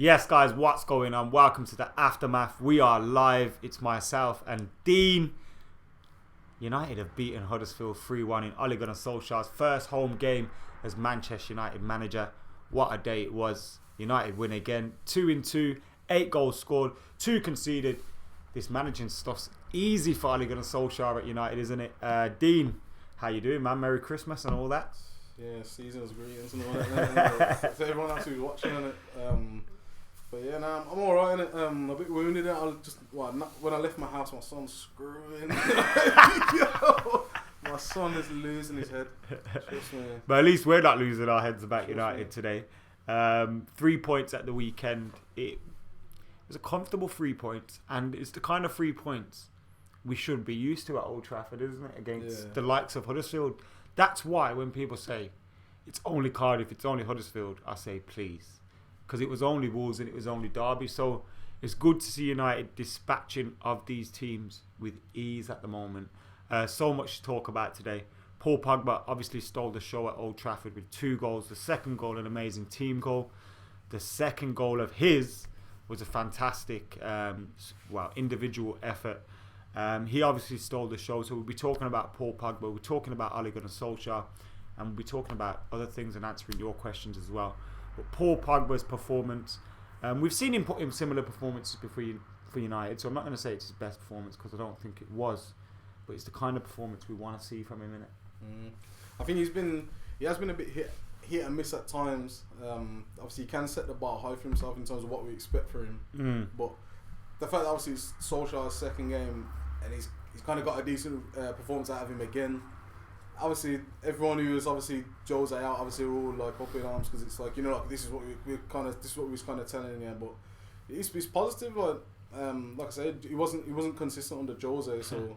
Yes, guys, what's going on? Welcome to the Aftermath. We are live. It's myself and Dean. United have beaten Huddersfield 3-1 in Ole Gunnar Solskjaer's first home game as Manchester United manager. What a day it was. United win again. 2-2, 8 goals scored, 2 conceded. This managing stuff's easy for Ole Gunnar Solskjaer at United, isn't it? Dean, how you doing, man? Merry Christmas and all that. Yeah, season's greetings and all that. To everyone else who's watching it. But yeah, nah, I'm alright in it. A bit wounded. When I left my house, my son's screwing. Yo, my son is losing his head. Trust me. But at least we're not losing our heads about United today. 3 points at the weekend. It was a comfortable 3 points, and it's the kind of 3 points we should be used to at Old Trafford, isn't it? Against the likes of Huddersfield. That's why when people say it's only Cardiff, it's only Huddersfield, I say please. Because it was only Wolves and it was only Derby. So it's good to see United dispatching of these teams with ease at the moment. So much to talk about today. Paul Pogba obviously stole the show at Old Trafford with 2 goals. The second goal, an amazing team goal. The second goal of his was a fantastic individual effort. He obviously stole the show. So we'll be talking about Paul Pogba. We're talking about Ole Gunnar Solskjaer. And we'll be talking about other things and answering your questions as well. But Paul Pogba's performance, we've seen him put in similar performances before for United, so I'm not going to say it's his best performance because I don't think it was, but it's the kind of performance we want to see from him, innit? I think he has been a bit hit and miss at times. Obviously, he can set the bar high for himself in terms of what we expect for him. But the fact that obviously it's Solskjaer's second game and he's kind of got a decent performance out of him again. Obviously, everyone who was obviously Jose out, obviously we're all like up in arms because it's like, you know, like this is what we was kind of telling you. But it's positive. Like I said, he wasn't consistent under Jose. So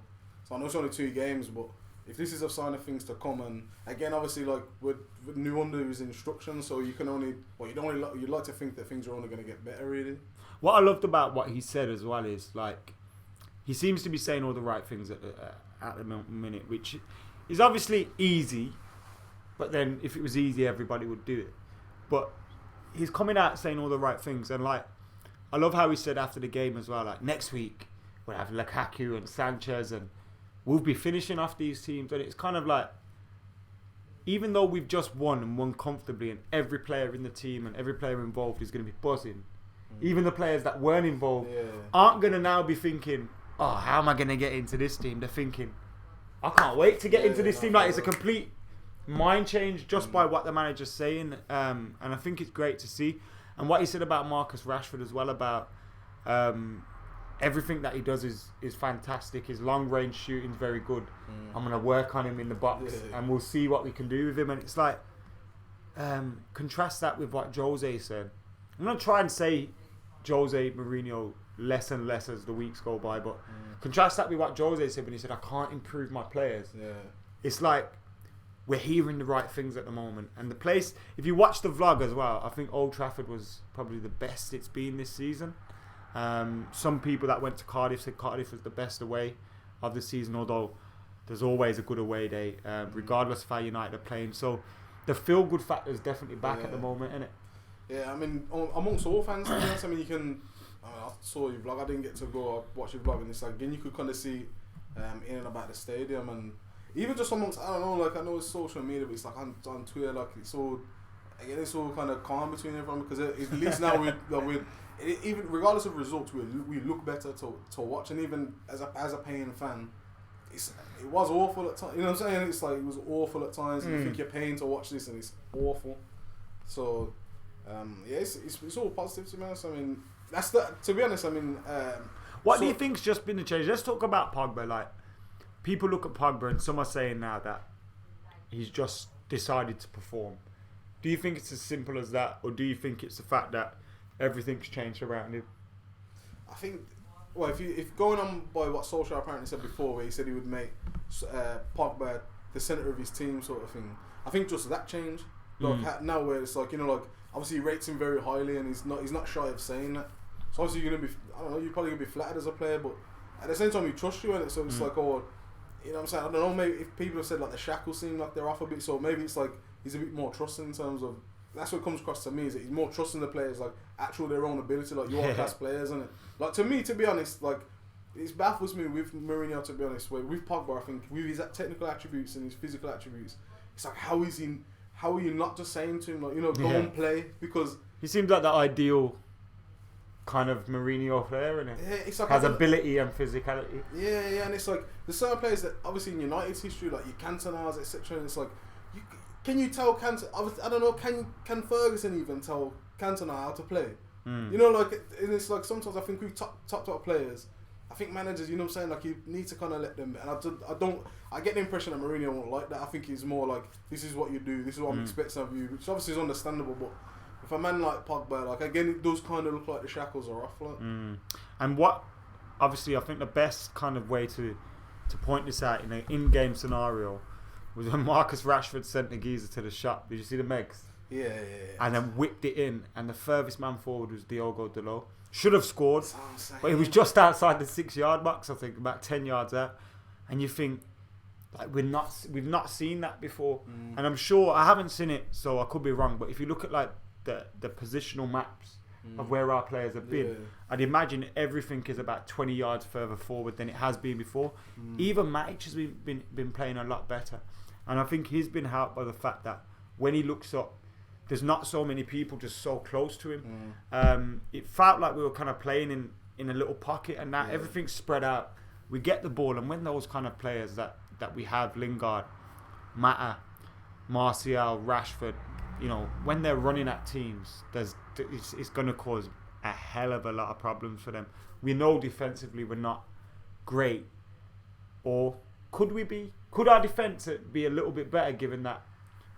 I know it's only 2 games, but if this is a sign of things to come, and again, obviously, like with new under his instructions, so you you'd like to think that things are only going to get better, really. What I loved about what he said as well is like he seems to be saying all the right things at the minute, which is obviously easy, but then if it was easy, everybody would do it. But he's coming out saying all the right things, and like I love how he said after the game as well, like next week we'll have Lukaku and Sanchez and we'll be finishing off these teams. And it's kind of like, even though we've just won comfortably, and every player in the team and every player involved is going to be buzzing, even the players that weren't involved aren't going to now be thinking, oh, how am I going to get into this team? They're thinking, I can't wait to get into this team. Like, it's a complete mind change just by what the manager's saying. And I think it's great to see. And what he said about Marcus Rashford as well, about everything that he does is fantastic. His long-range shooting's very good. I'm going to work on him in the box and we'll see what we can do with him. And it's like, contrast that with what Jose said. I'm going to try and say Jose Mourinho less and less as the weeks go by, but contrast that with what Jose said when he said, I can't improve my players. It's like we're hearing the right things at the moment, and the place, if you watch the vlog as well, I think Old Trafford was probably the best it's been this season. Some people that went to Cardiff said Cardiff was the best away of the season, although there's always a good away day, regardless of how United are playing. So the feel good factor is definitely back at the moment, isn't it? Yeah, I mean, amongst all fans, to be honest, I mean, I saw your vlog. I didn't get to go watch your vlog, and it's like, again, you could kind of see in and about the stadium, and even just amongst, I don't know, like I know it's social media, but it's like on Twitter, like it's all kind of calm between everyone, because at least now we're even regardless of results, we look better to watch, and even as a paying fan, it was awful at times. You know what I'm saying? It's like it was awful at times. And you think you're paying to watch this, and it's awful. So it's all positive, to be honest. I mean, to be honest, I mean, what do you think's just been the change? Let's talk about Pogba. Like, people look at Pogba and some are saying now that he's just decided to perform. Do you think it's as simple as that, or do you think it's the fact that everything's changed around him? I think, well, if going on by what Solskjaer apparently said before, where he said he would make Pogba the centre of his team, sort of thing, I think just that changed. Like now, where it's like, you know, like obviously he rates him very highly, and he's not shy of saying that. So obviously you're gonna be, I don't know, you're probably gonna be flattered as a player, but at the same time he trusts you, and so it's like, oh, you know what I'm saying? I don't know, maybe if people have said like the shackles seem like they're off a bit, so maybe it's like he's a bit more trusting in terms of that's what comes across to me, is that he's more trusting the players, like actual their own ability, like you are class players, isn't it? Like to me, to be honest, like it baffles me with Mourinho, to be honest. With Pogba, I think with his technical attributes and his physical attributes, it's like how are you not just saying to him, like, you know, go and play, because he seems like the ideal kind of Mourinho player, isn't it? Yeah, it's like has ability and physicality. Yeah, and it's like there's certain players that obviously in United's history, like your Cantonas, etc. And it's like, can you tell I don't know, can Ferguson even tell Cantona how to play? You know, like, and it's like sometimes I think with top players, I think managers, you know what I'm saying, like you need to kind of let them. And I get the impression that Mourinho won't like that. I think he's more like, this is what you do, this is what I'm expecting of you, which obviously is understandable, but if a man like Pogba, like again, it does kind of look like the shackles are off. Like. And what, obviously, I think the best kind of way to point this out in an in-game scenario was when Marcus Rashford sent the geezer to the shop. Did you see the Megs? Yeah. And then whipped it in, and the furthest man forward was Diogo Dalot. Should have scored, but it was just outside the 6-yard box, I think, about 10 yards out. And you think, like, we've not seen that before. And I'm sure, I haven't seen it, so I could be wrong, but if you look at like the positional maps of where our players have been, I'd imagine everything is about 20 yards further forward than it has been before. Even Matic has been playing a lot better, and I think he's been helped by the fact that when he looks up, there's not so many people just so close to him. It felt like we were kind of playing in a little pocket, and now everything's spread out. We get the ball, and when those kind of players that we have, Lingard, Mata, Martial, Rashford, you know, when they're running at teams, it's going to cause a hell of a lot of problems for them. We know defensively we're not great, or could we be? Could our defence be a little bit better, given that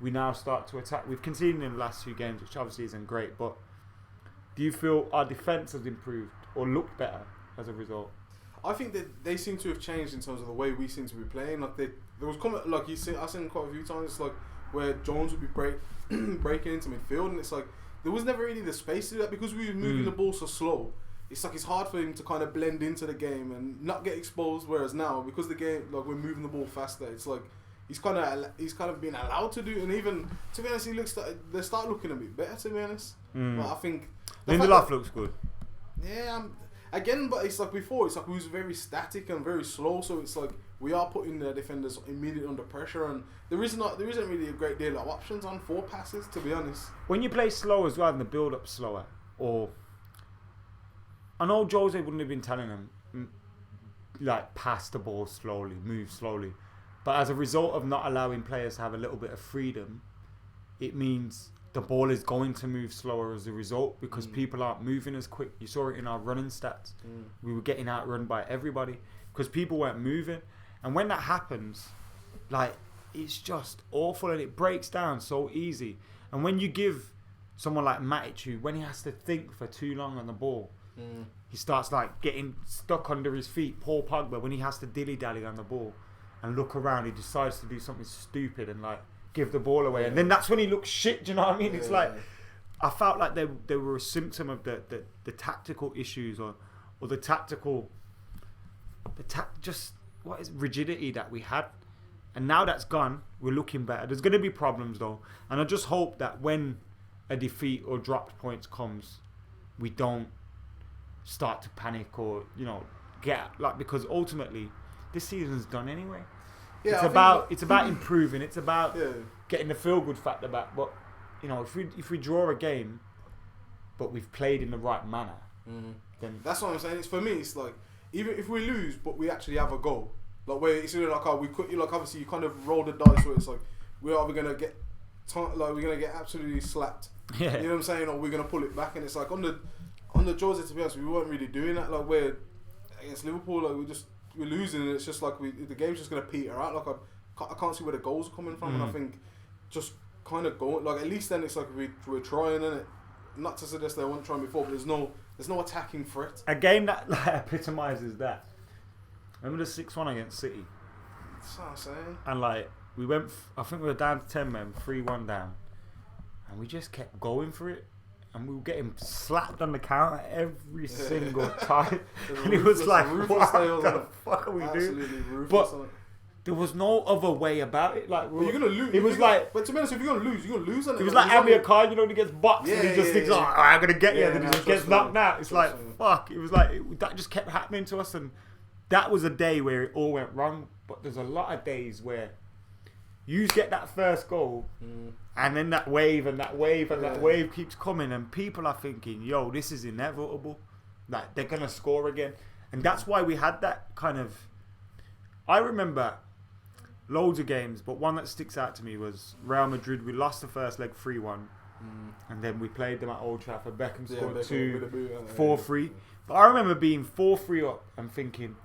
we now start to attack? We've conceded in the last few games, which obviously isn't great, but do you feel our defence has improved or looked better as a result? I think that they seem to have changed in terms of the way we seem to be playing. Like there was like I've seen quite a few times. It's like where Jones would be breaking into midfield, and it's like there was never really the space to do that because we were moving the ball so slow. It's like it's hard for him to kind of blend into the game and not get exposed. Whereas now, because the game, like we're moving the ball faster, it's like he's kind of being allowed to do. And even to be honest, they start looking a bit better. To be honest, but I think Lindelof looks good. Yeah, again, but it's like before. It's like we was very static and very slow. So it's like we are putting the defenders immediately under pressure, and there isn't really a great deal of options on 4 passes. To be honest, when you play slow as well and the build up slower, or I know Jose wouldn't have been telling them like pass the ball slowly, move slowly, but as a result of not allowing players to have a little bit of freedom, it means the ball is going to move slower as a result because people aren't moving as quick. You saw it in our running stats. We were getting outrun by everybody because people weren't moving. And when that happens, like, it's just awful and it breaks down so easy. And when you give someone like Matic, who, when he has to think for too long on the ball, he starts like getting stuck under his feet. Paul Pogba, when he has to dilly-dally on the ball and look around, he decides to do something stupid and like give the ball away, and then that's when he looks shit. Do you know what I mean? It's like I felt like they were a symptom of the tactical issues or the tactical just what is rigidity that we had, and now that's gone. We're looking better. There's going to be problems though, and I just hope that when a defeat or dropped points comes, we don't start to panic or get like, because ultimately this season's done anyway. Yeah, it's about improving. It's about getting the feel good factor back. But if we draw a game, but we've played in the right manner, then that's what I'm saying. It's for me. It's like even if we lose, but we actually have a goal. Like where it's really like we could, like obviously you kind of roll the dice where it's like we're either gonna get we're gonna get absolutely slapped. Yeah. You know what I'm saying? Or we're gonna pull it back, and it's like on the Jose, to be honest, we weren't really doing that. Like where against Liverpool, like we're losing, and it's just like the game's just gonna peter out. Like I can't see where the goals are coming from, and I think just kind of going like at least then it's like we're trying, and it not to suggest they weren't trying before, but there's no attacking threat. A game that like epitomises that. Remember the 6-1 against City? That's what I'm saying. And like we went, I think we were down to 10 men, 3-1 down, and we just kept going for it. And we were getting slapped on the counter every single time. And it was like, what the fuck are we doing? But there was no other way about it. Like, you're gonna lose. It was like, but to be honest, if you're gonna lose, you're gonna lose. It was like Amir Khan, you know, when he gets boxed and he just thinks, "Oh, I'm gonna get you," and then he just gets knocked out. It's like, fuck. It was like that just kept happening to us, and that was a day where it all went wrong. But there's a lot of days where you get that first goal, and then that wave and that wave and that wave keeps coming, and people are thinking, "Yo, this is inevitable. Like, they're gonna score again," and that's why we had that kind of. I remember loads of games, but one that sticks out to me was Real Madrid. We lost the first leg 3-1, and then we played them at Old Trafford. Beckham scored 4-3. But I remember being 4-3 up and thinking,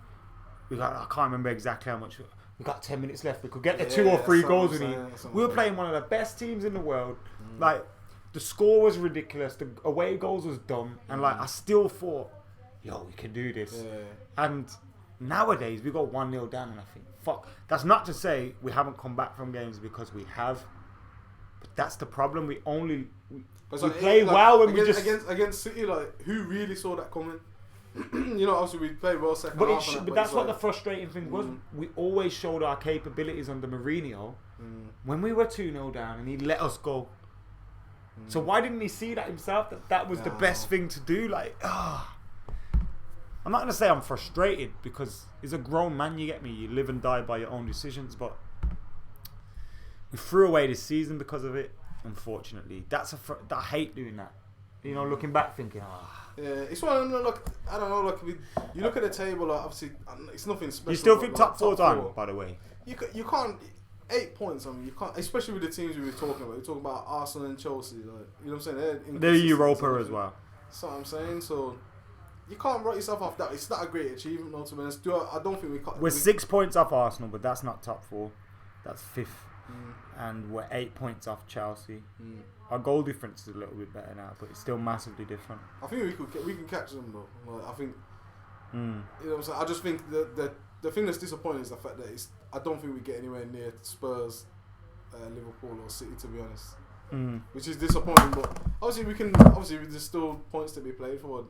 I can't remember exactly how much. We got 10 minutes left. We could get the 2 or 3 goals we need. We were playing one of the best teams in the world. Like, the score was ridiculous. The away goals was dumb, and like I still thought, yo, we can do this. And nowadays we go 1-0 down, and I think, fuck. That's not to say we haven't come back from games, because we have. But that's the problem. We play well when we just against City. Like, who really saw that coming? You know, obviously we played well second half. But that's what the frustrating thing was. We always showed our capabilities under Mourinho when we were 2-0 down, and he let us go. So why didn't he see that himself? That was the best thing to do. Like, I'm not going to say I'm frustrated, because he's a grown man, you get me? You live and die by your own decisions, but we threw away this season because of it, unfortunately. I hate doing that. You know, looking back thinking, yeah, it's one of them, like, I don't know, like, you look at the table, like, obviously, it's nothing special. You still think top four's on, by the way? You can't, 8 points, I mean, you can't, especially with the teams we were talking about. We're talking about Arsenal and Chelsea, like, you know what I'm saying? They're Europa as well. That's what I'm saying, so you can't write yourself off that. It's not a great achievement, no, to be honest. I don't think we can't. We're 6 points off Arsenal, but that's not top 4. That's 5th. And we're 8 points off Chelsea. Our goal difference is a little bit better now, but it's still massively different. I think we can catch them though. Like, I think you know what I'm saying. I just think the thing that's disappointing is the fact that I don't think we get anywhere near Spurs, Liverpool or City, to be honest. Which is disappointing, but obviously there's still points to be played for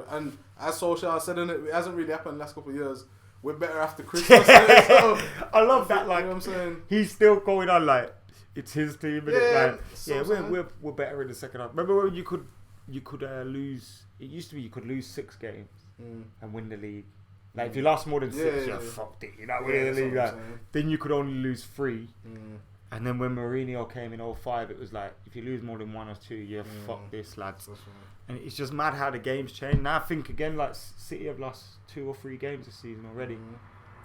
and as Solskjaer said in it hasn't really happened the last couple of years. We're better after Christmas. So I love that. Like, you know what I'm saying? He's still going on like it's his team. Yeah, we're better in the second half. Remember when you could lose? It used to be you could lose 6 games and win the league. Like, if you lost more than 6, you're fucked it. You're not winning the league. Like, then you could only lose 3. And then when Mourinho came in 2005, it was like, if you lose more than 1 or 2, you're fuck this, lads. And it's just mad how the game's changed. Now I think again, like, City have lost 2 or 3 games this season already.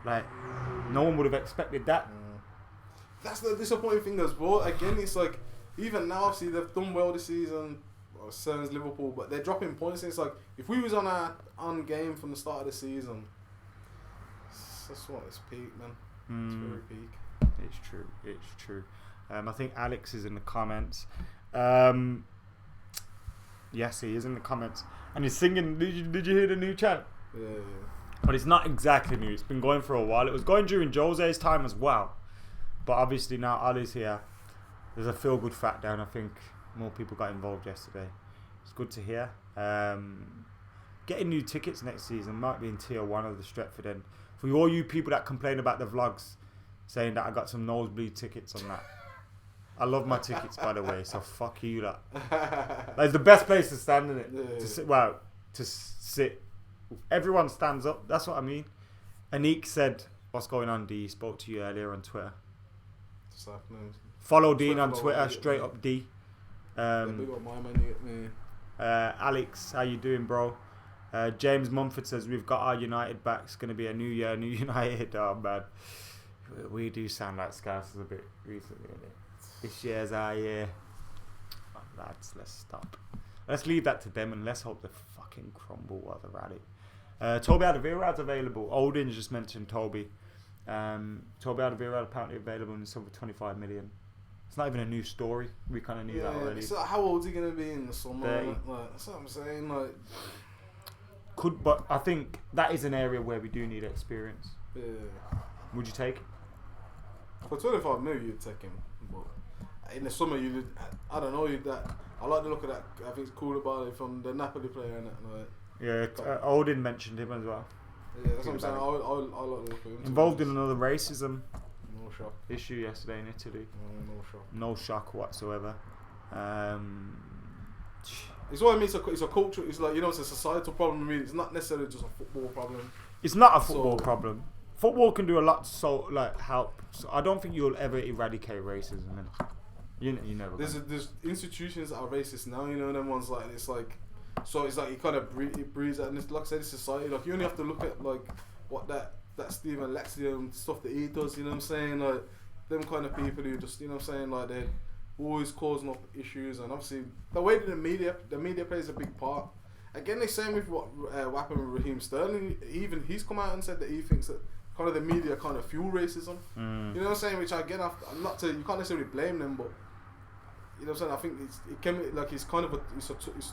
Like, no one would have expected that. That's the disappointing thing as well. Again, it's like, even now, obviously, they've done well this season. Well, so is Liverpool, but they're dropping points. It's like, if we was on game from the start of the season, that's what it's peak, man. It's very peak. It's true. I think Alex is in the comments. Yes, he is in the comments, and he's singing. Did you hear the new chant? Yeah. But it's not exactly new. It's been going for a while. It was going during Jose's time as well, but obviously now Ali's here. There's a feel-good fact down. I think more people got involved yesterday. It's good to hear. Getting new tickets next season might be in tier 1 of the Stretford end. For all you people that complain about the vlogs, saying that I got some nosebleed tickets on that. I love my tickets, by the way, so fuck you, that. It's the best place to stand in it. Yeah. To sit. Everyone stands up. That's what I mean. Anik said, "What's going on, D? Spoke to you earlier on Twitter." Follow Dean on Twitter, straight up D. Alex, how you doing, bro? James Mumford says, "We've got our United back. It's going to be a new year, new United." Oh, man. We do sound like Scousers a bit recently, innit? This year's our year. Oh, lads, let's stop. Let's leave that to them, and let's hope they fucking crumble while they're at it. Toby Alderweireld's available. Odin just mentioned Toby. Toby Alderweireld apparently available in the sum of 25 million. It's not even a new story. We kind of knew that already. It's like, how old is he going to be in the summer? Like, that's what I'm saying. Like, but I think that is an area where we do need experience. Yeah. Would you take? For 25 million, you'd take him. But in the summer, I don't know. I like the look of that. I think it's cool about it from the Napoli player. And that, like, yeah, Odin mentioned him as well. Yeah, that's what I'm saying. I'll look for him. Involved in another racism No shock. issue yesterday in Italy. No shock. No shock whatsoever. It's what I mean. It's a culture. It's like, it's a societal problem. I mean, it's not necessarily just a football problem. It's not a football problem. Football can do a lot to help. So I don't think you'll ever eradicate racism. You never. There's institutions that are racist now. Them ones like it's like. So it's like it kind of breeds out, and it's, like I said, it's society. Like you only have to look at like what that Stephen Lexi stuff that he does. You know what I'm saying? Like them kind of people who just like they're always causing up issues, and obviously the way that the media plays a big part. Again, the same with what happened with Raheem Sterling. Even he's come out and said that he thinks that kind of the media kind of fuel racism. You know what I'm saying? Which again, you can't necessarily blame them, but you know what I'm saying. I think it's kind of it's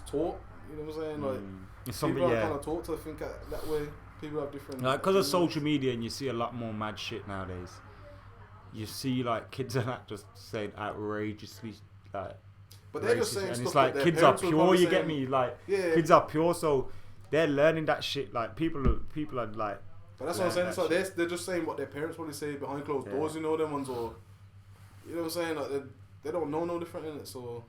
taught. You know what I'm saying? Like it's people are kind of taught to think that way. People have different. Like because of social media, and you see a lot more mad shit nowadays. You see like kids are not just saying outrageously like. But they're just saying and stuff it's like kids are pure. You get me? Like kids are pure, so they're learning that shit. Like people are like. But that's what I'm saying. It's like they're just saying what their parents probably say behind closed doors. Them ones, or you know what I'm saying? Like they don't know no different in it. So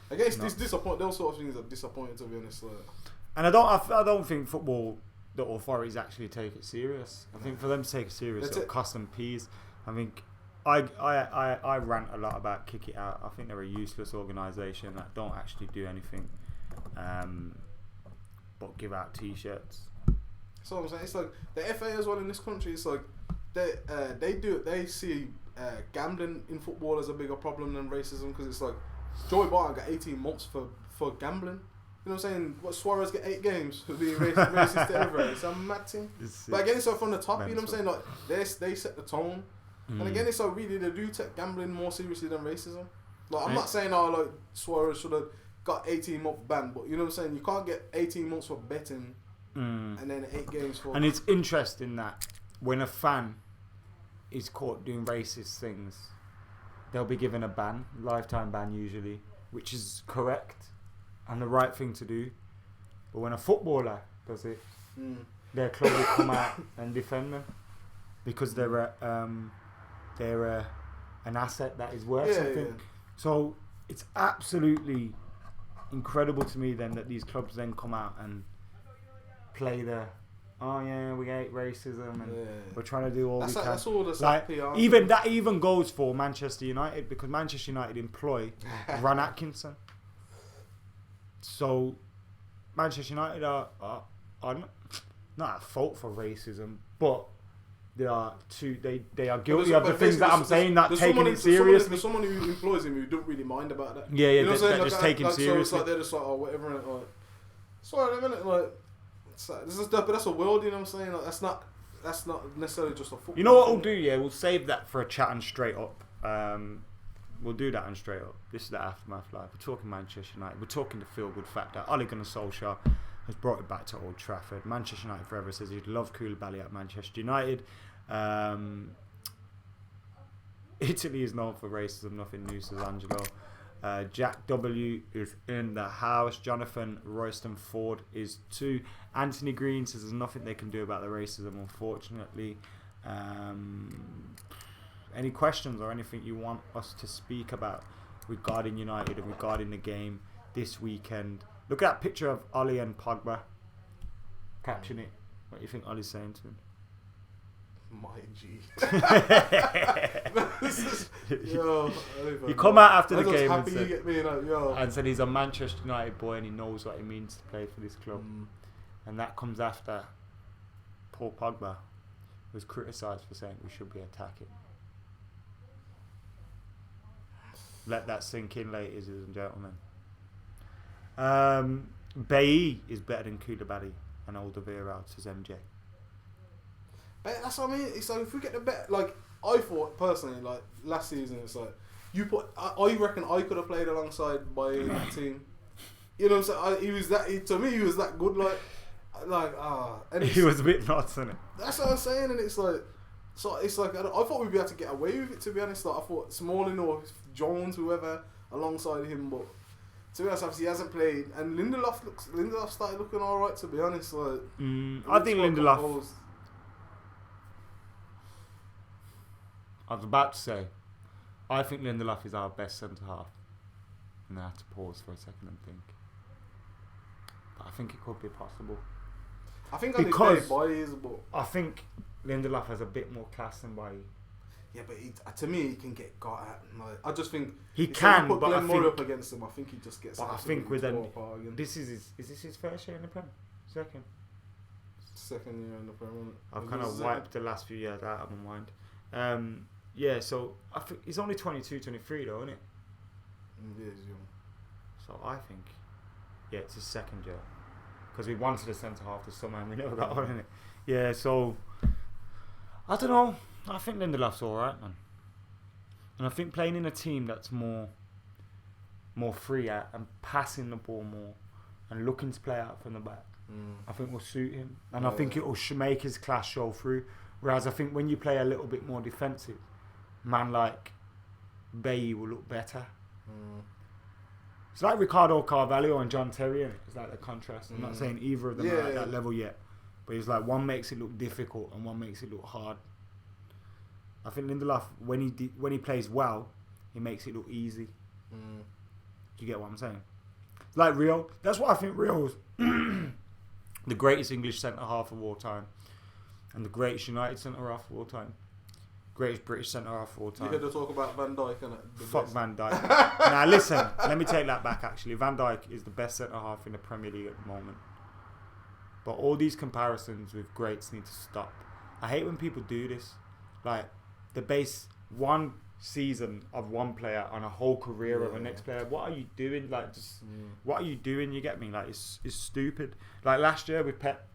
I guess this disappoint. Those sort of things are disappointing, to be honest. Like. And I don't think football, the authorities actually take it serious. I think for them to take it serious, it'll cost them peas. I think I rant a lot about Kick It Out. I think they're a useless organisation that don't actually do anything, but give out T-shirts. That's what I'm saying. It's like the FA as well in this country. It's like they see gambling in football as a bigger problem than racism, because it's like Joey Barton got 18 months for gambling. You know what I'm saying? What, Suarez get 8 games for being racist to everyone. It's a mad thing. But again, it's like from the top. Mental. You know what I'm saying? Like they set the tone. And again, it's like really they do take gambling more seriously than racism. Like I'm not saying like Suarez should have got 18-month ban, but you know what I'm saying? You can't get 18 months for betting and then 8 games for. And it's interesting that when a fan is caught doing racist things, they'll be given a ban, lifetime ban usually, which is correct and the right thing to do. But when a footballer does it, their club will come out and defend them because they're an asset that is worth something. Yeah. So it's absolutely incredible to me then that these clubs then come out and play we hate racism and we're trying to do all we can. That's all that's like PR. Even goes for Manchester United, because Manchester United employ Ron Atkinson. So Manchester United are not at fault for racism, but they are guilty of the things that I'm saying, not taking it seriously. There's someone who employs him who don't really mind about that. Yeah, you know they're just taking seriously. So it's like they're just like, whatever. Like, sorry, a minute, like, this is but that's a world. You know what I'm saying? Like, that's not necessarily just a football. You know what we'll do? Yeah, we'll save that for a chat and straight up. We'll do that and straight up. This is the Aftermath Live. We're talking Manchester United. We're talking the feel-good fact that Ole Gunnar Solskjaer has brought it back to Old Trafford. Manchester United forever says he'd love Koulibaly at Manchester United. Italy is known for racism, nothing new, says Angelo. Jack W is in the house. Jonathan Royston Ford is too. Anthony Green says there's nothing they can do about the racism, unfortunately. Any questions or anything you want us to speak about regarding United and regarding the game this weekend? Look at that picture of Ole and Pogba. Caption it. What do you think Ole's saying to him? My G. You come out after the game and said he's a Manchester United boy and he knows what it means to play for this club. And that comes after Paul Pogba was criticised for saying we should be attacking. Let that sink in, ladies and gentlemen. Bailly is better than Koulibaly and Alderweireld, says MJ. But that's what I mean. It's like if we get the bet, like I thought personally, like last season, it's like I reckon I could have played alongside Bailly in that team. You know what I'm saying? He was that good. And he was a bit nuts, wasn't it? That's what I'm saying, and it's like. So it's like I thought we'd be able to get away with it, to be honest. Like I thought Smalling or Jones, whoever, alongside him, but to be honest, obviously he hasn't played. And Lindelof started looking alright, to be honest. Like I think Lindelof I was about to say, I think Lindelof is our best centre half. And I have to pause for a second and think. But I think it could be possible. I think on his day, Bailly is, but I think Lindelof has a bit more class than Bailly. Yeah, but to me, he can get got at. Like, I just think he can. Put but Glenn I Murray think up against him. I think he just gets. But I think with this is this his first year in the Prem? Second year in the Prem. I've kind of wiped the last few years out of my mind. Yeah, so I think he's only 22, 23 though, isn't it? He is young. So I think, yeah, it's his second year. Because we wanted a centre half this summer and we never got one, innit? Yeah, so I don't know. I think Lindelof's alright, man. And I think playing in a team that's more free out and passing the ball more and looking to play out from the back, I think will suit him. And I think it will make his class show through. Whereas I think when you play a little bit more defensive, man like Bailly will look better. It's like Ricardo Carvalho and John Terry, innit? It's like the contrast. I'm not saying either of them are at that level yet. But it's like one makes it look difficult and one makes it look hard. I think Lindelof, when he plays well, he makes it look easy. Do you get what I'm saying? It's like Rio. That's what I think Rio's the greatest English centre-half of all time. And the greatest United centre-half of all time. Greatest British centre-half of all time. You heard to talk about Van Dijk, innit? Fuck Van Dijk. Now listen, let me take that back actually. Van Dijk is the best centre-half in the Premier League at the moment. But all these comparisons with greats need to stop. I hate when people do this. Like, they base one season of one player on a whole career of a next player. What are you doing? Like, just what are you doing? You get me? Like, it's stupid. Like last year with Pep,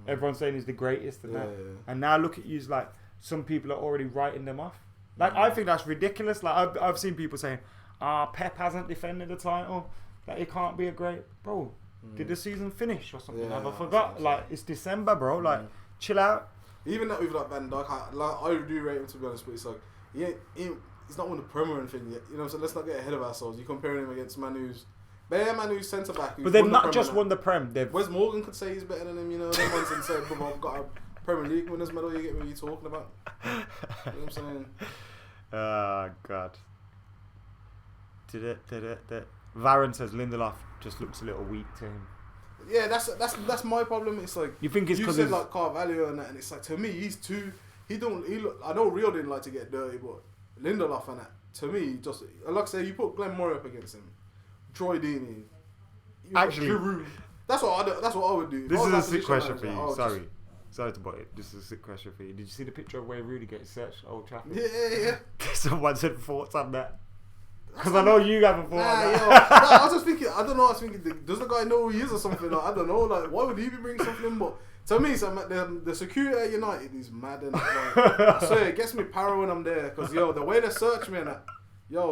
everyone's saying he's the greatest and that. And now look at you, like some people are already writing them off. Like I think that's ridiculous. Like I've seen people saying, Pep hasn't defended the title. Like he can't be a great bro. Did the season finish or something? I forgot. Like it's December, bro. Like chill out. Even that with like Van Dijk, I do rate him to be honest, but it's like he's not won the Premier or anything yet. You know, so let's not get ahead of ourselves. You're comparing him against Manu's centre back. But they've not just won the Prem. Wes Morgan could say he's better than him. You know, them ones and say, "Bro, I've got a Premier League winners medal." You get what you're talking about? You know what I'm saying? Oh God. Varane says Lindelof just looks a little weak to him. Yeah, that's my problem. It's like you think it's because you said like Carvalho and that, and it's like to me he's too. He look. I know Rio didn't like to get dirty, but Lindelof and that to me just like I say, you put Glenn Murray up against him, Troy Deeney, actually, Giroud. That's what I would do. This is a sick question for you. Sorry to butt it. This is a sick question for you. Did you see the picture of where Rudy gets searched at Old Trafford? Yeah. Someone said thoughts on that. Because I know you haven't thought on that. I was just thinking, I don't know, does the guy know who he is or something? Like, I don't know, like, why would he be bringing something in? But to me, the security at United is mad. And like, I swear, it gets me para when I'm there. Because, the way they search me and that,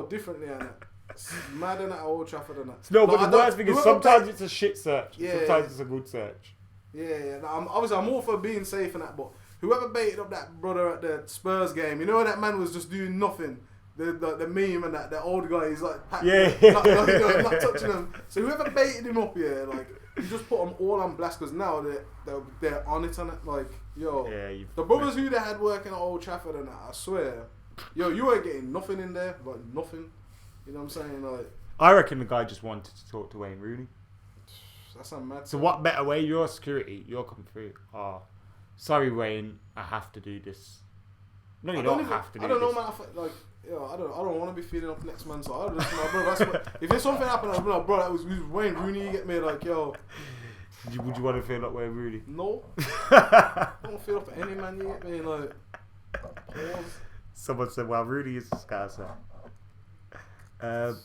differently and that. It's mad and at Old Trafford and that. No, but the worst thing is sometimes it's a shit search. Sometimes it's a good search. Yeah. I'm all for being safe and that, but whoever baited up that brother at the Spurs game, you know that man was just doing nothing. The meme and that old guy, he's like not touching him. So whoever baited him up here, like you just put them all on blast because now they're on it. Like the brothers who they had working at Old Trafford and that, I swear, you weren't getting nothing in there, like nothing. You know what I'm saying? Like I reckon the guy just wanted to talk to Wayne Rooney. That's not mad. So what better way? Your security, you're coming through. Sorry Wayne, I have to do this. No, you don't have to do this. I don't know, man. I don't want to be feeding up next man. So I just bro. That's what, if there's something happened, I'll be like, bro, that was Wayne Rooney. You get me? Like, Would you want to feel like Wayne Rooney? No. I don't feel up for any man. You get me? Like, someone said, "Well, Rooney is a Scouser."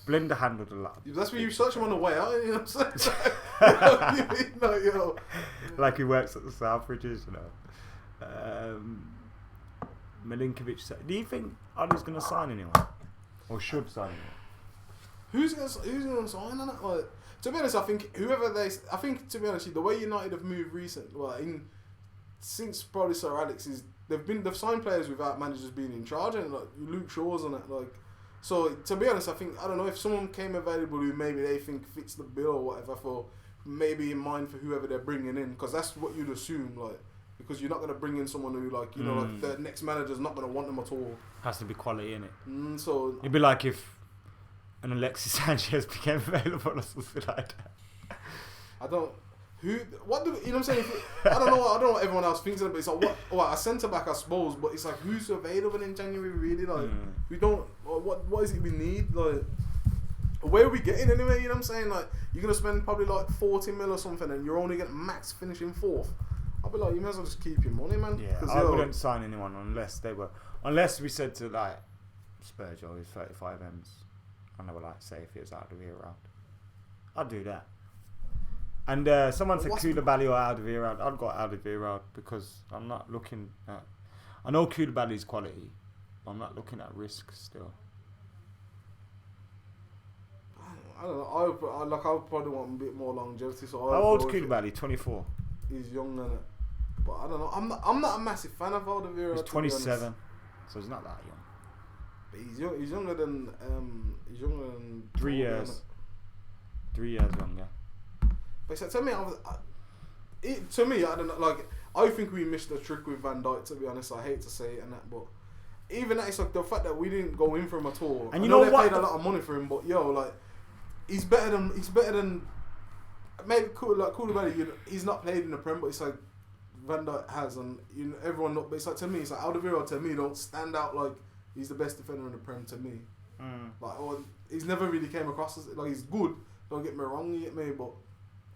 Blinder handled a lot. That's where you search him on the way out. You know what I'm saying? Like he works at the Southbridges, you know. Milinkovic said, do you think Ollie's going to sign anyone? Or should sign anyone? Who's going to sign on it? Like, to be honest, I think to be honest, the way United have moved recently, since probably Sir Alex they've signed players without managers being in charge, and like Luke Shaw's on it, like. So to be honest, I don't know if someone came available who maybe they think fits the bill or whatever for maybe in mind for whoever they're bringing in, because that's what you'd assume. Like because you're not going to bring in someone who like like the next manager's not going to want them at all. Has to be quality in it. So it'd be like if an Alexis Sanchez became available or something like that. I don't. What do you know? What I'm saying? I don't know what everyone else thinks of it. But it's like what a centre back, I suppose. But it's like who's available in January? Really? Like we don't. What is it we need? Like where are we getting anyway? You know what I'm saying? Like you're gonna spend probably like 40 mil or something, and you're only getting max finishing 4th. I'll be like, you may as well just keep your money, man. Yeah, I wouldn't sign anyone unless we said to like Spurs, he's 35 M's, and they were like, say if he was out of the year round, I'd do that. And someone said Koulibaly or Alderweireld. I'd go Alderweireld because I'm not looking at. I know Koulibaly's quality, but I'm not looking at risk still. I don't know. I would probably want a bit more longevity. So how old's Koulibaly? 24. He's young, innit? But I don't know. I'm not a massive fan of Alderweireld. He's 27, so he's not that young. But he's young. He's younger than 3 years. 3 years younger. But to me, I don't know. Like, I think we missed the trick with Van Dijk. To be honest, I hate to say it and that, but even that, it's like the fact that we didn't go in for him at all. And I you know they what? paid a lot of money for him, but like, he's better than maybe Koulibaly. He's not played in the Prem, but it's like Van Dijk has, and everyone. But it's like to me, it's like Alderweireld to me don't stand out like he's the best defender in the Prem to me. Like, he's never really came across as like he's good. Don't get me wrong, you get me, but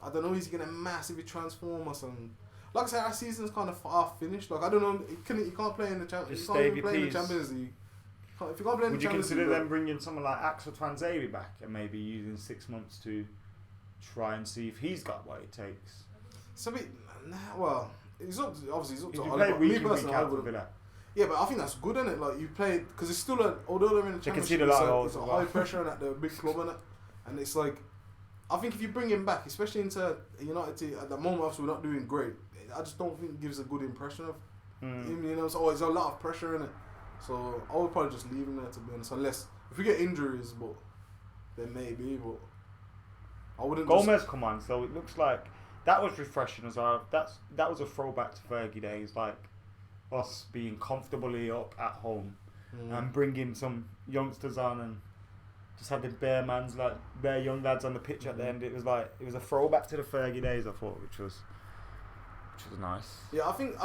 I don't know. He's gonna massively transform us, and like I said, our season's kind of far finished. Like I don't know, he can't play in the Champions. He can't even play in the Champions League. If you can't play in would the Champions League, you consider them bringing someone like Axel Tuanzebe back and maybe using 6 months to try and see if he's got what it takes? It's a bit. Well, he's up to you Ole. play week Me in, week personally, out for Villa. Yeah, but I think that's good, isn't it? Like you play because it's still although they're in the They Championship, concede a lot of goals it's as a well. high pressure and at the big club, innit? And it's like, I think if you bring him back, especially into United team, at the moment obviously we're not doing great. I just don't think it gives a good impression of him. You know, so there's a lot of pressure in it. So I would probably just leave him there, to be honest, unless if we get injuries, but then maybe. But I wouldn't. Gomez come on, so it looks like that was refreshing as well. That was a throwback to Fergie days, like us being comfortably up at home and bringing some youngsters on and just having bare young lads on the pitch at the end. It was a throwback to the Fergie days, I thought, which was nice. Yeah, I think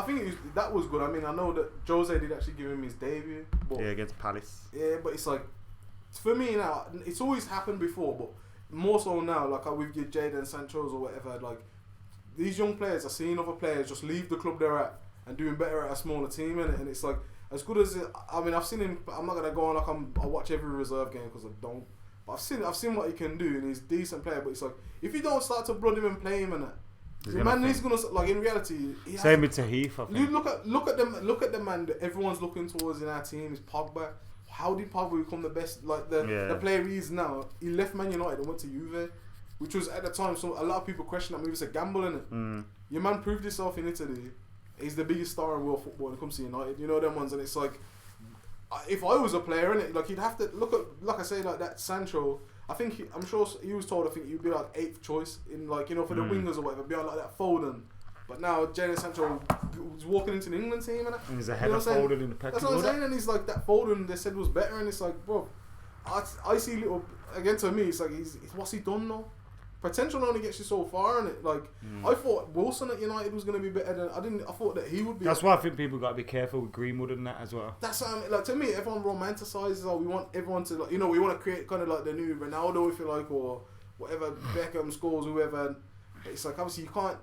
that was good. I mean, I know that Jose did actually give him his debut, but against Palace. Yeah, but it's like for me now, it's always happened before, but more so now, like with your Jadon Sancho's or whatever. Like these young players are seeing other players just leave the club they're at and doing better at a smaller team, and it's like as good as it, I mean, I've seen him. I'm not gonna go on like I watch every reserve game because I don't. But I've seen what he can do, and he's a decent player. But it's like if you don't start to blood him and play him and that. The man is gonna like in reality. Same with Tahith. I think. You look at the man that everyone's looking towards in our team is Pogba. How did Pogba become the best? Like the player he is now. He left Man United and went to Juve, which was at the time. So a lot of people questioned that maybe it's a gamble, innit? Your man proved himself in Italy. He's the biggest star in world football when it comes to United. You know them ones, and it's like if I was a player, innit, like he'd have to look at like I say like that Sancho. I'm sure he was told. I think he'd be like 8th choice in like for the wingers or whatever, beyond like that Foden. But now Jadon Sancho was walking into the England team and he's ahead of Foden in the pecking order. That's what I'm saying, and he's like that Foden they said was better, and it's like, bro, I see little again to me. It's like what's he done now? Potential only gets you so far, and it like I thought Wilson at United was going to be better than I thought that he would be. That's why I think people got to be careful with Greenwood and that as well. That's like to me, everyone romanticizes. We want everyone to like we want to create kind of like the new Ronaldo, if you like, or whatever Beckham scores, whoever. It's like obviously you can't.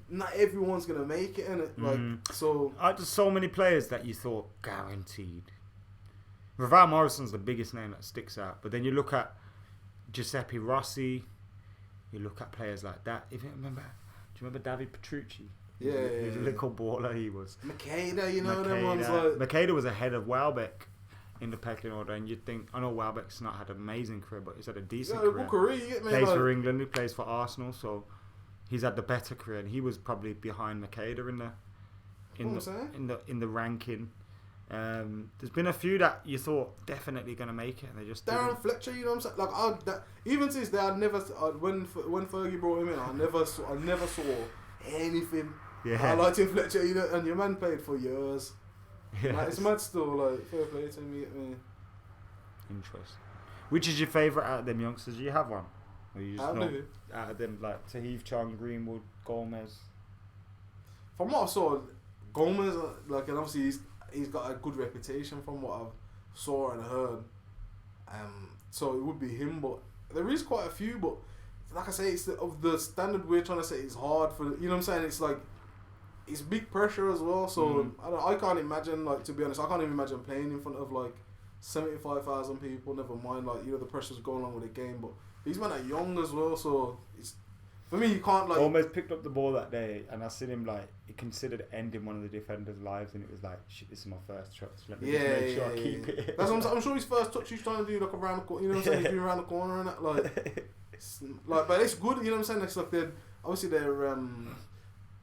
Not everyone's gonna make it, innit? Like so. Just so many players that you thought guaranteed. Ravel Morrison's the biggest name that sticks out, but then you look at Giuseppe Rossi. You look at players like that. Do you remember David Petrucci? Yeah, he was a little baller. He was. McKola, them ones like. McKola was ahead of Welbeck in the pecking order, and you'd think, I know Welbeck's not had an amazing career, but he's had a decent career. You get me, plays for England, he plays for Arsenal, so he's had the better career, and he was probably behind McKola in the ranking. There's been a few that you thought definitely gonna make it, and they just Darren didn't. Fletcher, you know what I'm saying? Like even since I'd never when Fergie brought him in, I never saw anything. Yeah. I liked him, Fletcher, and your man played for years. Yeah. Like, it's mad still, like, fair play to me. Interesting. Which is your favourite out of them youngsters? Do you have one? Or you just know do. out of them, like Tahith Chong, Greenwood, Gomez? From what I saw, Gomez, like, and obviously he's got a good reputation from what I've saw and heard. So it would be him, but there is quite a few. But like I say, it's of the standard we're trying to say. It's hard for you know what I'm saying. It's like it's big pressure as well. So I can't imagine, like, to be honest, I can't even imagine playing in front of like 75,000 people. Never mind, like, the pressures going along with the game. But these men are young as well, so it's for me. You can't like. Gomez picked up the ball that day, and I seen him like he considered ending one of the defenders' lives, and it was like, shit, this is my first touch. Let me just make sure I keep it. That's what I'm sure his first touch he's trying to do like around the corner. You know what I'm saying? He's doing around the corner and that, like, but it's good. You know what I'm saying? It's like they're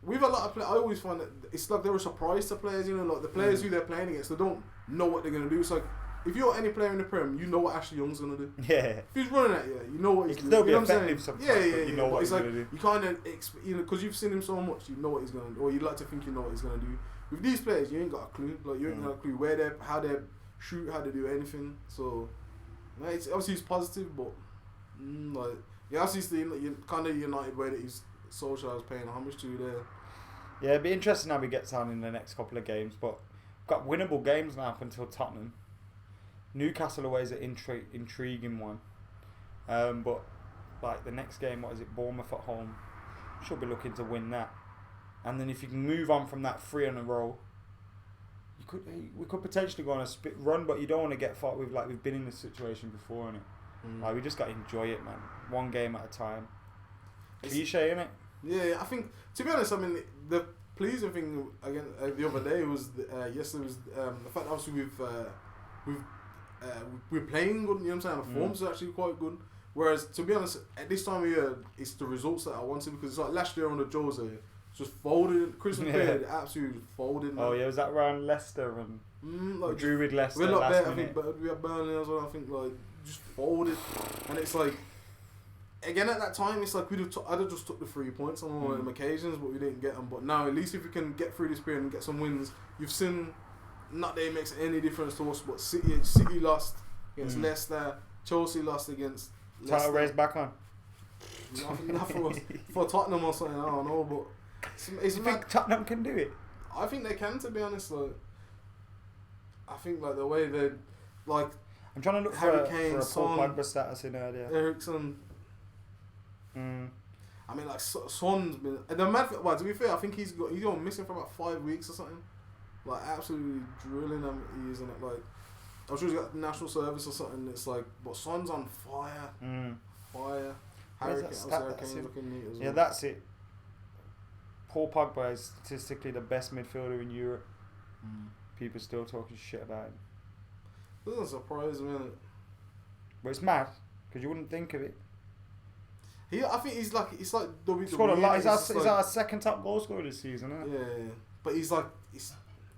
with a lot of players. I always find that it's like they're a surprise to players. You know, like the players who they're playing against, they don't know what they're gonna do. It's like, if you're any player in the Prem, you know what Ashley Young's gonna do. Yeah. If he's running at you, you know what he's doing. Still be you know effective sometimes. Yeah. You know what he's like, gonna do. You kind of because you've seen him so much, you know what he's gonna do, or you'd like to think you know what he's gonna do. With these players, you ain't got a clue. Like, you ain't got a clue where they, how they shoot, how they do anything. So, it's obviously it's positive, but like, obviously you're kind of united way that he's Solskjaer is paying homage to there. Yeah, it'd be interesting how he gets on in the next couple of games, but got winnable games now up until Tottenham. Newcastle away is an intriguing one, but like the next game, what is it? Bournemouth at home. Should be looking to win that, and then if you can move on from that 3 in a row, we could potentially go on a spit run, but you don't want to get fought with, like, we've been in this situation before, innit? Like, we just got to enjoy it, man. One game at a time. Cliche, innit? Yeah, I think, to be honest, I mean, the pleasing thing again the other day was yesterday was the fact that obviously we're playing good. You know what I'm saying? The form's actually quite good. Whereas, to be honest, at this time of year, it's the results that I wanted, because it's like last year under Jose, just folded. Christmas period absolutely folded. Man. Oh yeah, was that around Leicester and like, drew with Leicester? We're not last there. minute. I think we had Burnley as well. I think like just folded, and it's like. Again, at that time, it's like I'd have just took the 3 points on all of them occasions, but we didn't get them. But now, at least if we can get through this period and get some wins, you've seen, not that it makes any difference to us, but City lost against Leicester, Chelsea lost against Leicester. Title race back on. Not for us, for Tottenham or something, I don't know, but it's you think Tottenham can do it? I think they can, to be honest. Like, I think like the way they, like, I'm trying to look Harry for Kane, a Son, Paul Pogba status in earlier. Ericsson. I mean, like, Son's been. And the mad thing, well, to be fair, I think he's gone missing for about 5 weeks or something. Like, absolutely drilling him. He is, and it, like, I'm sure he's got national service or something. It's like, but Son's on fire. Fire. Harry Kane's looking neat as well. Yeah, that's it. Paul Pogba is statistically the best midfielder in Europe. People still talking shit about him. Doesn't surprise me, innit? But it's mad, because you wouldn't think of it. I think he's like, it's like WWE. Scored a lot. He's our second top goal scorer this season, isn't it? Yeah. But he's like,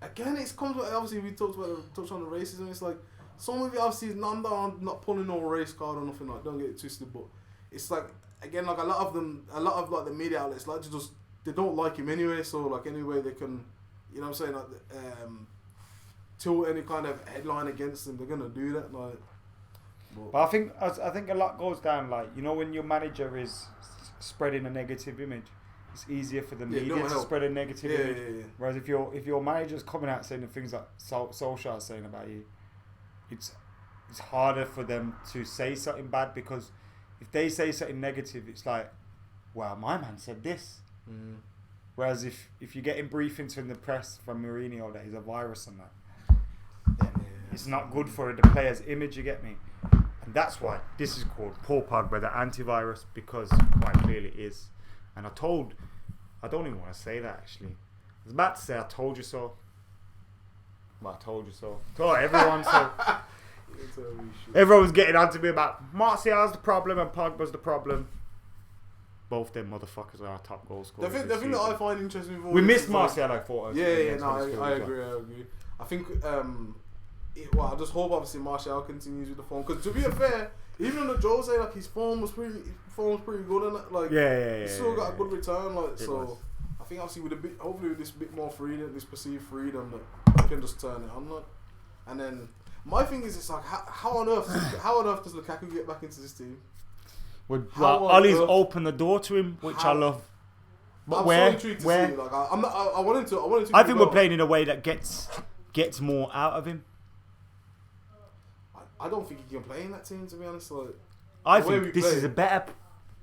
again, it's comes with, obviously we touched on the racism. It's like, some of it obviously is not pulling no race card or nothing, like, don't get it twisted, but it's like, again, like a lot of like the media outlets like to just, they don't like him anyway, so like anyway they can, you know what I'm saying, like tilt any kind of headline against him, they're gonna do that, like. But I think a lot goes down, like, you know, when your manager is spreading a negative image, it's easier for the media to spread a negative image. Yeah. Whereas if your manager's coming out saying the things like Solskjaer is saying about you, it's harder for them to say something bad, because if they say something negative, it's like, well, my man said this. Whereas if you're getting briefings from the press from Mourinho that he's a virus and that, then it's not good for the player's image, you get me? And that's why this is called Paul Pogba, the antivirus, because quite clearly it is. And I don't even want to say that, actually. I was about to say I told you so. Well, I told you so. Told everyone so. Everyone's getting on to me about Martial's the problem and Pogba's the problem. Both them motherfuckers are our top goal scorers. The thing that I find interesting with all we this missed Martial, I thought. I agree. I think I just hope obviously Martial continues with the form, because to be fair, even under Jose, like, his form was pretty good, and like, he still got a good return, like, so I think obviously hopefully with this bit more freedom, this perceived freedom, that you can just turn it on. Like. And then my thing is, it's like how on earth does Lukaku get back into this team? Well, Ollie's opened the door to him, which I love. But I'm where? so intrigued to see. Like, I want him to. I think we're playing in a way that gets more out of him. I don't think he can play in that team, to be honest. Like, I think this is a better.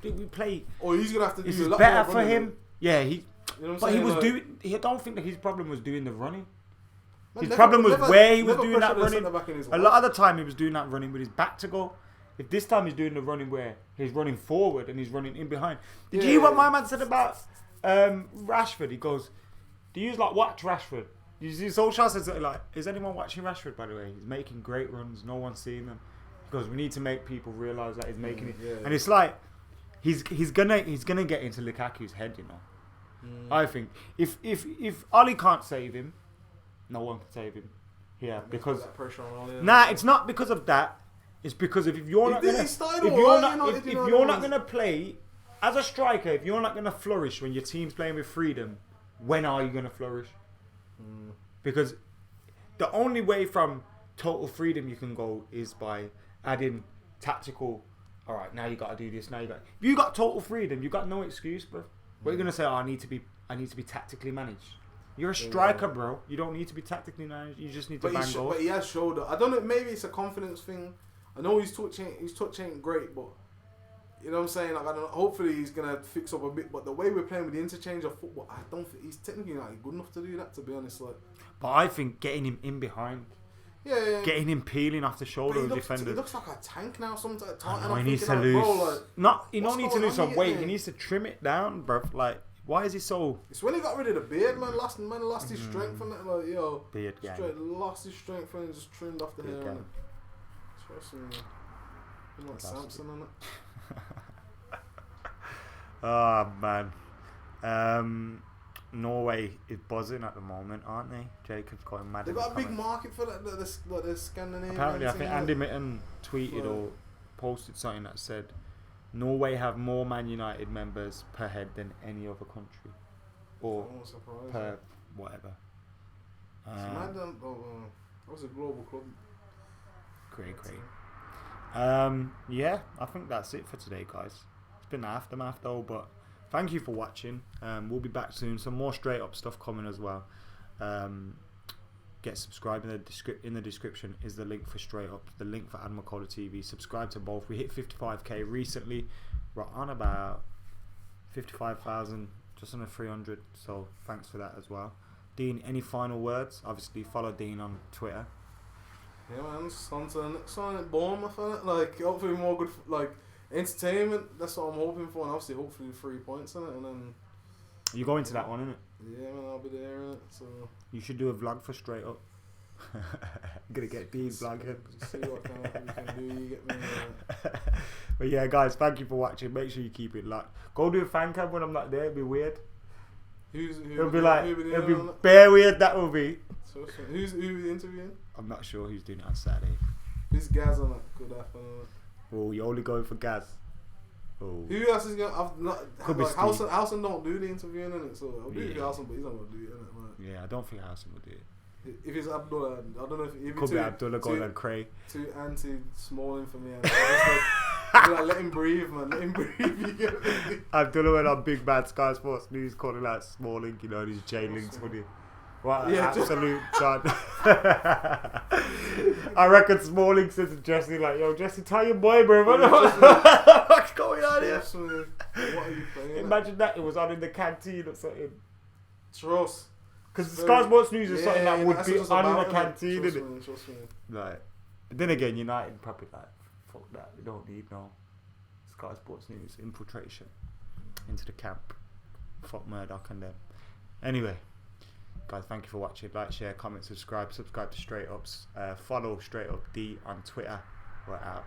We play. Or he's gonna have to. This is better for him. Yeah, he. You know what I'm but saying? he was like, doing. I don't think that his problem was doing the running. Man, His problem was where he was doing that running. running. A lot of the time he was doing that running with his back to goal. If this time he's doing the running where he's running forward and he's running in behind. Did you hear what my man said about Rashford? He goes, "Do you watch Rashford?" You see, Solskjaer says something like, "Is anyone watching Rashford? By the way, he's making great runs. No one's seeing them." He goes, "We need to make people realise that he's making it." Yeah. And it's like he's gonna get into Lukaku's head, you know. I think if Ollie can't save him, no one can save him. Yeah, because it's not because of that. It's because if you're not gonna play as a striker, if you're not gonna flourish when your team's playing with freedom, when are you gonna flourish? Because the only way from total freedom you can go is by adding tactical. All right, now you got to do this. Now you got. If you got total freedom, you got no excuse, bro. What are you gonna say? Oh, I need to be tactically managed. You're a striker, bro. You don't need to be tactically managed. You just need to bang goals. But he has showed that. I don't know. Maybe it's a confidence thing. I know his touch ain't great, but you know what I'm saying. Like, I don't know, hopefully he's gonna fix up a bit. But the way we're playing with the interchange of football, I don't think he's technically not good enough to do that. To be honest, like. But I think getting him in behind. Yeah. Getting him peeling off the shoulder of the defender. He looks like a tank now sometimes. He needs to lose. He don't need to lose some weight. He needs to trim it down, bro. Like, why is he so... It's when he got rid of the beard, man. Lost his strength from it. Like, yo. Beard gang. Lost his strength and just trimmed off the hair. Trust me. I'm like Samson on it. Oh, man. Norway is buzzing at the moment, aren't they? Jacob's going mad. They've got a big market for that, the Scandinavian. Apparently, I think Andy Mitten tweeted or posted something that said Norway have more Man United members per head than any other country, or per whatever. That was a global club. Great. Yeah, I think that's it for today, guys. It's been an aftermath though, but thank you for watching. We'll be back soon. Some more straight up stuff coming as well. Get subscribed in the description is the link for Straight Up, the link for McKola TV. Subscribe to both. We hit 55k recently. We're on about 55,000, just under 300. So thanks for that as well. Dean, any final words? Obviously, follow Dean on Twitter. Yeah, man. Something at Bournemouth, like hopefully more good entertainment. That's what I'm hoping for, and obviously hopefully 3 points in it, and then. You go into that one, innit? Yeah, man, I'll be there, innit? So. You should do a vlog for Straight Up. I'm gonna get Dean's vlogging. See what kind of you can do. You get me. But yeah, guys, thank you for watching. Make sure you keep it locked. Go do a fan cam when I'm not there. It'll be weird. It'll be bare weird. That will be. So who's interviewing? I'm not sure who's doing it on Saturday. This Gaz on it could happen. Oh, you're only going for Gaz. Oh. Who else is going? Could be Howson don't do the interviewing in it, so I'll do it for Howson, but he's not gonna do it in it. Like. Yeah, I don't think Howson will do it. If it's Abdullah, I don't know if it could be Abdullah going and Cray. Too anti-Smalling for me. Let him breathe, man. Let him breathe. You get me? Abdullah went on Big Bad Sky Sports News calling out Smalling, you know, these chain links funny. What an absolute chant. I reckon Smalling said to Jesse, like, yo, Jesse, tell your boy, bro. What's going on here? What are you playing? Imagine that it was on in the canteen or something. Trust. Because Sky Sports News is something that would be on in the canteen, trust innit? Trust me. Like, but then again, United probably like, fuck that. We don't need no Sky Sports News infiltration into the camp. Fuck Murdoch and them. Anyway. Guys, thank you for watching. Like, share, comment, subscribe to Straight Ups. Follow Straight Up D on Twitter. We're out.